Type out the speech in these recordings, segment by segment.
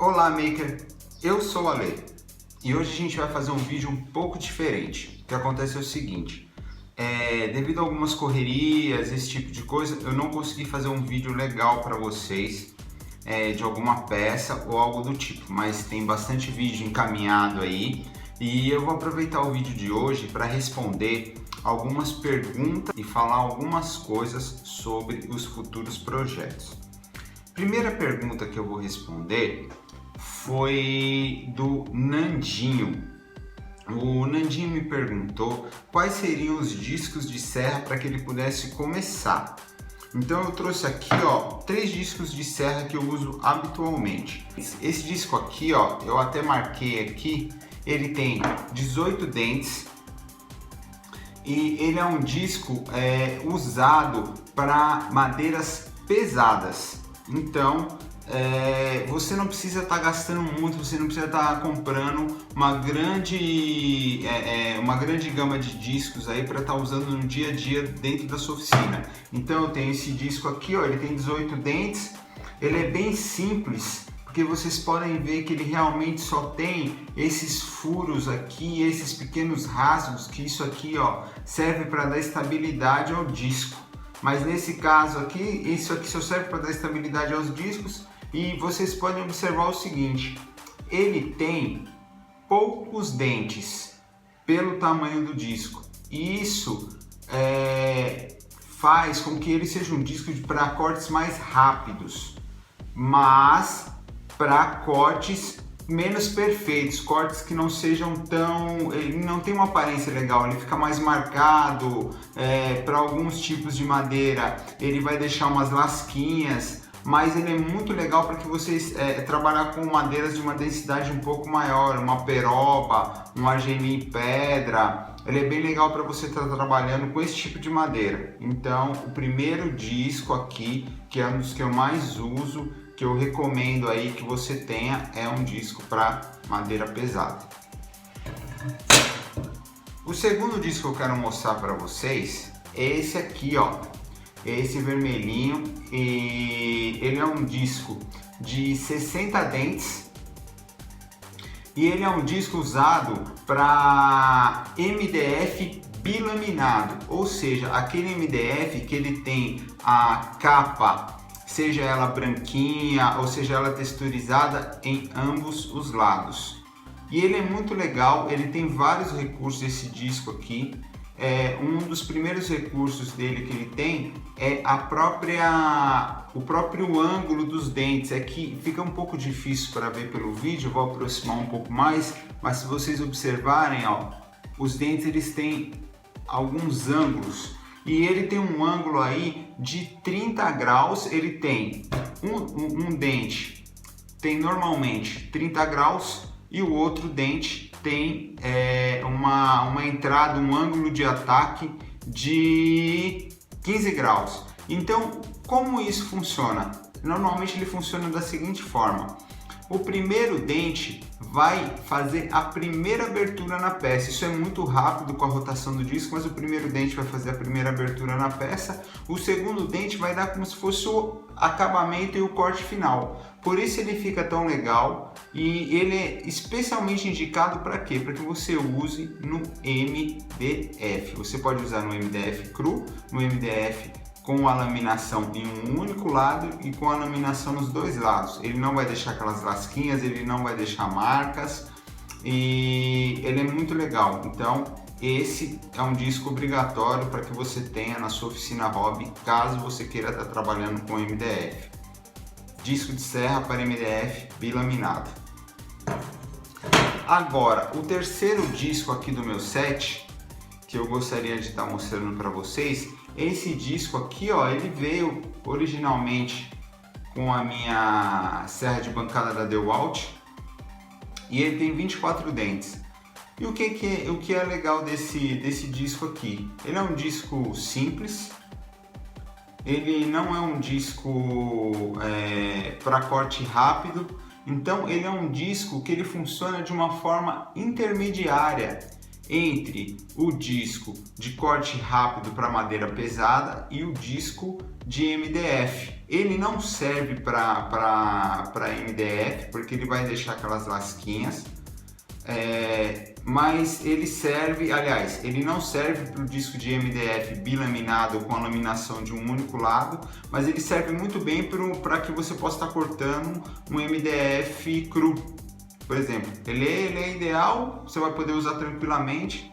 Olá, Maker! Eu sou o Ale e hoje a gente vai fazer um vídeo um pouco diferente. O que acontece é o seguinte, devido a algumas correrias, esse tipo de coisa, eu não consegui fazer um vídeo legal para vocês de alguma peça ou algo do tipo, mas tem bastante vídeo encaminhado aí e eu vou aproveitar o vídeo de hoje para responder algumas perguntas e falar algumas coisas sobre os futuros projetos. Primeira pergunta que eu vou responder foi do Nandinho. O Nandinho me perguntou quais seriam os discos de serra para que ele pudesse começar. Então eu trouxe aqui, 3 discos de serra que eu uso habitualmente. Esse disco aqui, eu até marquei aqui, ele tem 18 dentes e ele é um disco usado para madeiras pesadas. Então você não precisa estar gastando muito, você não precisa estar comprando uma grande gama de discos aí para estar usando no dia a dia dentro da sua oficina. Então eu tenho esse disco aqui, ele tem 18 dentes, ele é bem simples, porque vocês podem ver que ele realmente só tem esses furos aqui, esses pequenos rasgos, que isso aqui serve para dar estabilidade ao disco. Mas nesse caso aqui, isso aqui só serve para dar estabilidade aos discos. E vocês podem observar o seguinte, ele tem poucos dentes pelo tamanho do disco. E isso faz com que ele seja um disco para cortes mais rápidos, mas para cortes menos perfeitos, cortes que não sejam tão... ele não tem uma aparência legal, ele fica mais marcado. Para alguns tipos de madeira ele vai deixar umas lasquinhas, mas ele é muito legal para que vocês trabalhar com madeiras de uma densidade um pouco maior, uma peroba, um argemim pedra. Ele é bem legal para você estar trabalhando com esse tipo de madeira. Então o primeiro disco aqui, que é um dos que eu mais uso, que eu recomendo aí que você tenha, é um disco para madeira pesada. O segundo disco que eu quero mostrar para vocês é esse aqui, esse vermelhinho, e ele é um disco de 60 dentes e ele é um disco usado para MDF bilaminado, ou seja, aquele MDF que ele tem a capa, seja ela branquinha ou seja ela texturizada em ambos os lados. E ele é muito legal, ele tem vários recursos, esse disco aqui. Um dos primeiros recursos dele que ele tem é o próprio ângulo dos dentes. Aqui fica um pouco difícil para ver pelo vídeo, eu vou aproximar um pouco mais, mas se vocês observarem, os dentes eles têm alguns ângulos. E ele tem um ângulo aí de 30 graus, ele tem um dente tem normalmente 30 graus e o outro dente tem uma entrada, um ângulo de ataque de 15 graus. Então, como isso funciona? Normalmente ele funciona da seguinte forma: o primeiro dente vai fazer a primeira abertura na peça. Isso é muito rápido com a rotação do disco, mas o primeiro dente vai fazer a primeira abertura na peça. O segundo dente vai dar como se fosse o acabamento e o corte final. Por isso ele fica tão legal e ele é especialmente indicado para quê? Para que você use no MDF. Você pode usar no MDF cru, no MDF com a laminação em um único lado e com a laminação nos dois lados. Ele não vai deixar aquelas lasquinhas, ele não vai deixar marcas e ele é muito legal. Então esse é um disco obrigatório para que você tenha na sua oficina hobby, caso você queira estar trabalhando com MDF. Disco de serra para MDF bilaminado. Agora, o terceiro disco aqui do meu set, que eu gostaria de estar mostrando para vocês, esse disco aqui, ele veio originalmente com a minha serra de bancada da DeWalt e ele tem 24 dentes. E o que é legal desse disco aqui? Ele é um disco simples, ele não é um disco para corte rápido, então ele é um disco que ele funciona de uma forma intermediária entre o disco de corte rápido para madeira pesada e o disco de MDF. Ele não serve para MDF, porque ele vai deixar aquelas lasquinhas, mas ele serve, aliás, ele não serve para o disco de MDF bilaminado com a laminação de um único lado, mas ele serve muito bem para que você possa estar cortando um MDF cru. Por exemplo, ele é ideal, você vai poder usar tranquilamente,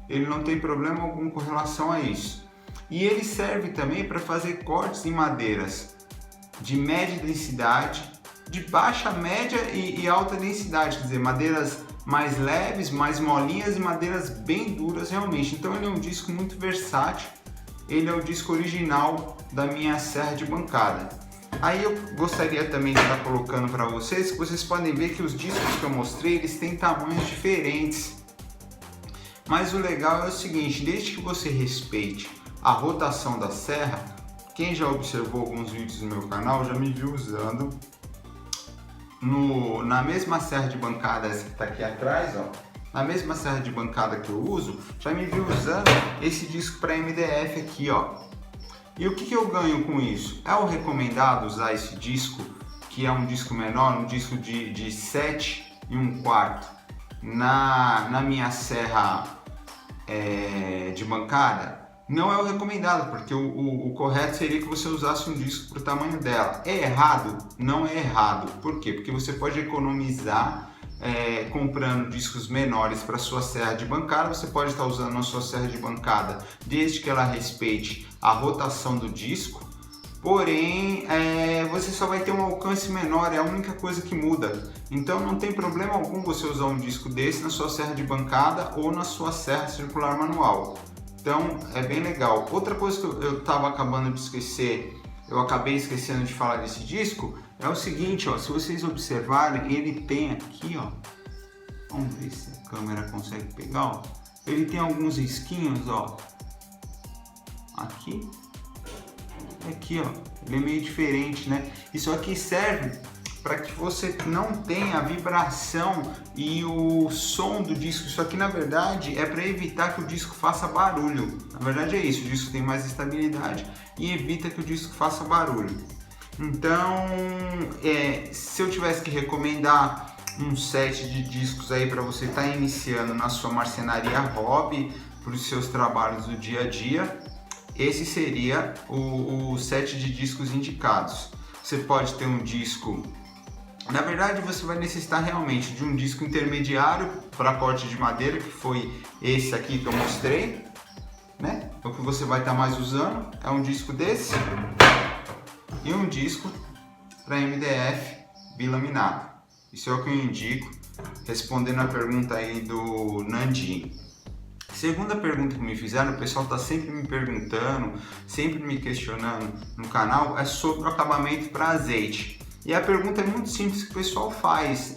ele não tem problema algum com relação a isso. E ele serve também para fazer cortes em madeiras de média densidade, de baixa, média e alta densidade, quer dizer, madeiras mais leves, mais molinhas e madeiras bem duras realmente. Então ele é um disco muito versátil, ele é o disco original da minha serra de bancada. Aí eu gostaria também de estar colocando para vocês que vocês podem ver que os discos que eu mostrei, eles têm tamanhos diferentes. Mas o legal é o seguinte, desde que você respeite a rotação da serra, quem já observou alguns vídeos no meu canal já me viu usando na mesma serra de bancada, essa que está aqui atrás, ó, na mesma serra de bancada que eu uso, já me viu usando esse disco para MDF aqui, ó. E o que eu ganho com isso? É o recomendado usar esse disco, que é um disco menor, um disco de 7 1/4 na minha serra de bancada? Não é o recomendado, porque o correto seria que você usasse um disco para o tamanho dela. É errado? Não é errado. Por quê? Porque você pode economizar comprando discos menores para sua serra de bancada. Você pode estar usando na sua serra de bancada desde que ela respeite a rotação do disco, porém você só vai ter um alcance menor, é a única coisa que muda. Então não tem problema algum você usar um disco desse na sua serra de bancada ou na sua serra circular manual. Então é bem legal. Outra coisa que eu estava acabando de esquecer, eu acabei esquecendo de falar desse disco, é o seguinte, ó, se vocês observarem, ele tem aqui, ó, vamos ver se a câmera consegue pegar, ó, ele tem alguns risquinhos, ó, aqui, ó, ele é meio diferente, né? Isso aqui serve para que você não tenha a vibração e o som do disco. Isso aqui, na verdade, é para evitar que o disco faça barulho. Na verdade é isso, o disco tem mais estabilidade e evita que o disco faça barulho. Então, se eu tivesse que recomendar um set de discos aí para você estar iniciando na sua marcenaria hobby, para os seus trabalhos do dia a dia, esse seria o set de discos indicados. Você pode ter um disco, na verdade você vai necessitar realmente de um disco intermediário para corte de madeira, que foi esse aqui que eu mostrei, né? É o que você vai estar mais usando, é um disco desse e um disco para MDF bilaminado. Isso é o que eu indico, respondendo a pergunta aí do Nandinho. Segunda pergunta que me fizeram, o pessoal está sempre me perguntando, sempre me questionando no canal, é sobre o acabamento para azeite. E a pergunta é muito simples que o pessoal faz,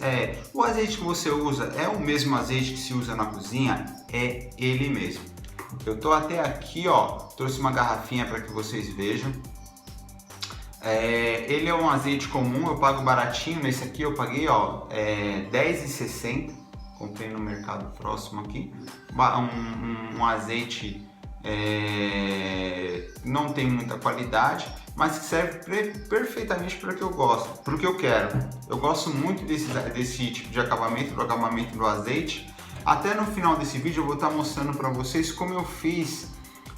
o azeite que você usa é o mesmo azeite que se usa na cozinha? É ele mesmo. Eu tô até aqui, ó, trouxe uma garrafinha para que vocês vejam. Ele é um azeite comum, eu pago baratinho, nesse aqui eu paguei, ó, R$10,60. Comprei no mercado próximo aqui, um azeite não tem muita qualidade, mas que serve perfeitamente para o que eu gosto, para o que eu quero. Eu gosto muito desse tipo de acabamento, do acabamento do azeite. Até no final desse vídeo eu vou estar mostrando para vocês como eu fiz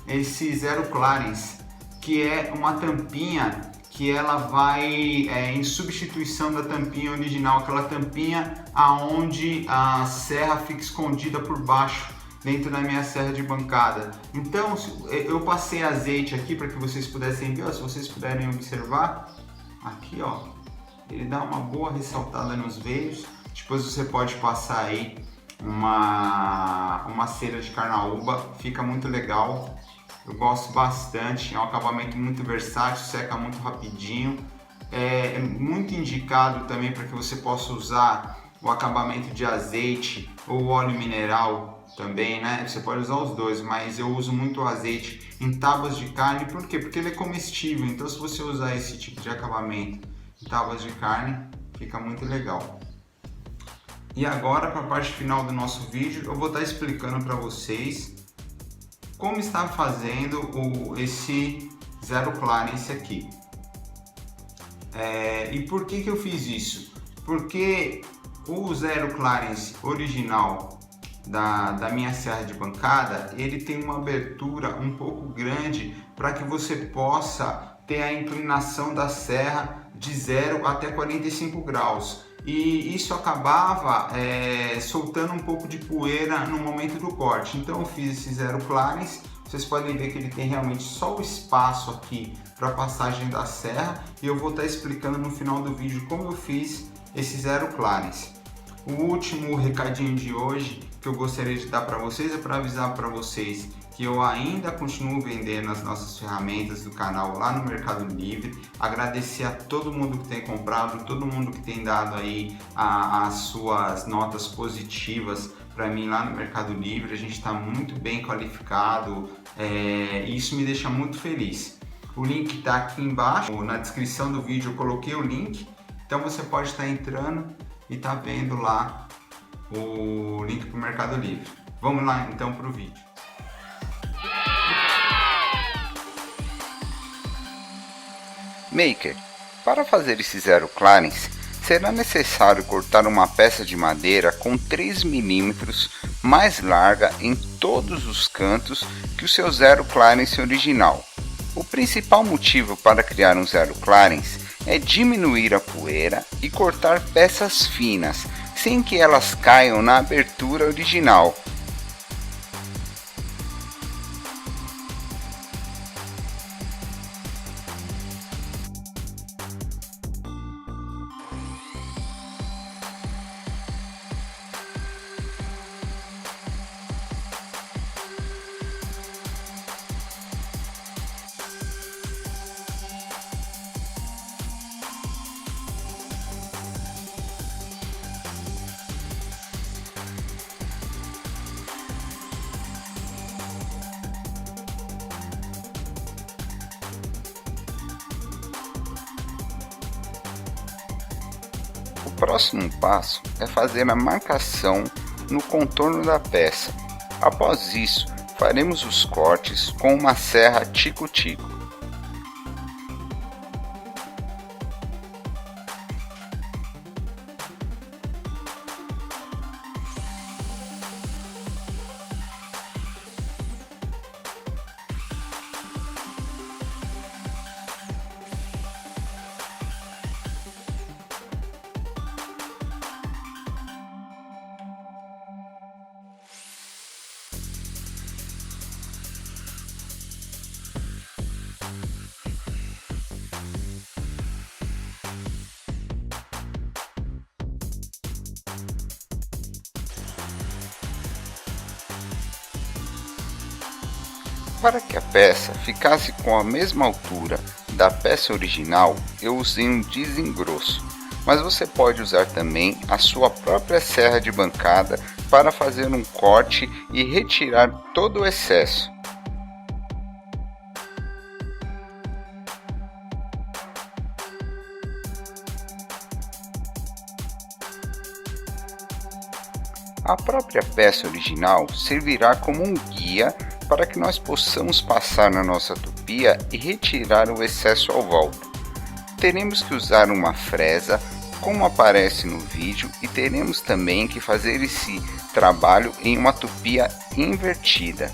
esse Zero Clarence, que é uma tampinha que ela vai em substituição da tampinha original, aquela tampinha aonde a serra fica escondida por baixo dentro da minha serra de bancada. Então eu passei azeite aqui para que vocês pudessem ver, ó, se vocês puderem observar, aqui ó, ele dá uma boa ressaltada nos veios. Depois você pode passar aí uma cera de carnaúba, fica muito legal. Eu gosto bastante, é um acabamento muito versátil, seca muito rapidinho. É muito indicado também para que você possa usar o acabamento de azeite ou óleo mineral também, né? Você pode usar os dois, mas eu uso muito o azeite em tábuas de carne. Por quê? Porque ele é comestível, então se você usar esse tipo de acabamento em tábuas de carne, fica muito legal. E agora, para a parte final do nosso vídeo, eu vou estar explicando para vocês como está fazendo esse Zero Clarence aqui. E por que eu fiz isso? Porque o zero clearance original da minha serra de bancada, ele tem uma abertura um pouco grande para que você possa ter a inclinação da serra de 0 até 45 graus. E isso acabava soltando um pouco de poeira no momento do corte. Então eu fiz esse zero clearance. Vocês podem ver que ele tem realmente só o espaço aqui para a passagem da serra, e eu vou estar explicando no final do vídeo como eu fiz esse zero clearance. O último recadinho de hoje que eu gostaria de dar para vocês é para avisar para vocês que eu ainda continuo vendendo as nossas ferramentas do canal lá no Mercado Livre. Agradecer a todo mundo que tem comprado, todo mundo que tem dado aí as suas notas positivas para mim lá no Mercado Livre. A gente está muito bem qualificado, e isso me deixa muito feliz. O link está aqui embaixo, na descrição do vídeo eu coloquei o link, então você pode estar entrando e tá vendo lá o link para o Mercado Livre. Vamos lá então para o vídeo. Maker, para fazer esse zero clearance, será necessário cortar uma peça de madeira com 3 mm mais larga em todos os cantos que o seu zero clearance original. O principal motivo para criar um zero clearance é diminuir a poeira e cortar peças finas, sem que elas caiam na abertura original. O próximo passo é fazer a marcação no contorno da peça. Após isso, faremos os cortes com uma serra tico-tico. Para que a peça ficasse com a mesma altura da peça original, eu usei um desengrosso, mas você pode usar também a sua própria serra de bancada para fazer um corte e retirar todo o excesso. A própria peça original servirá como um guia para que nós possamos passar na nossa tupia e retirar o excesso ao volta. Teremos que usar uma fresa, como aparece no vídeo, e teremos também que fazer esse trabalho em uma tupia invertida.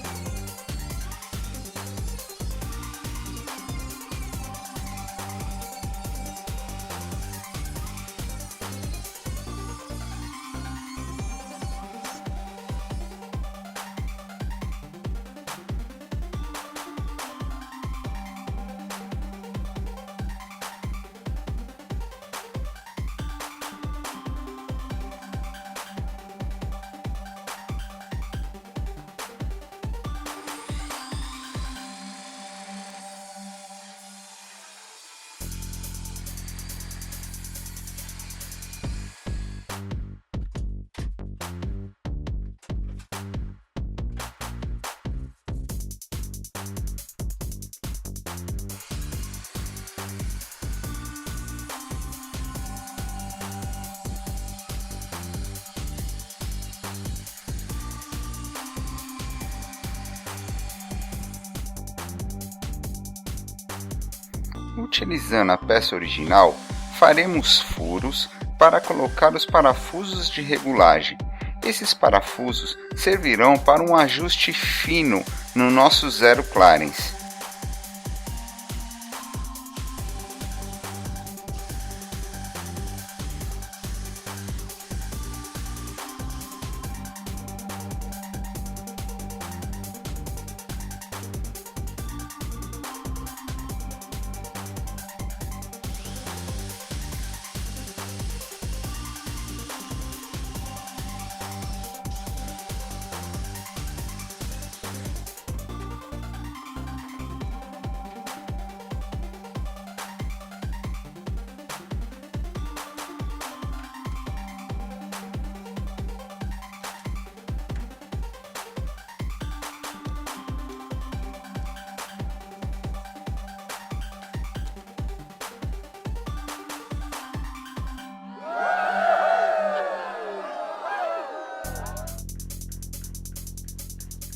Utilizando a peça original, faremos furos para colocar os parafusos de regulagem. Esses parafusos servirão para um ajuste fino no nosso zero clarence.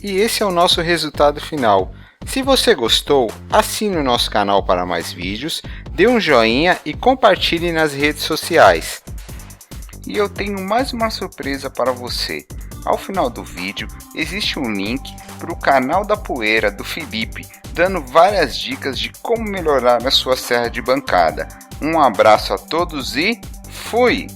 E esse é o nosso resultado final. Se você gostou, assine o nosso canal para mais vídeos, dê um joinha e compartilhe nas redes sociais. E eu tenho mais uma surpresa para você. Ao final do vídeo existe um link para o canal da Poeira do Felipe, dando várias dicas de como melhorar a sua serra de bancada. Um abraço a todos e fui!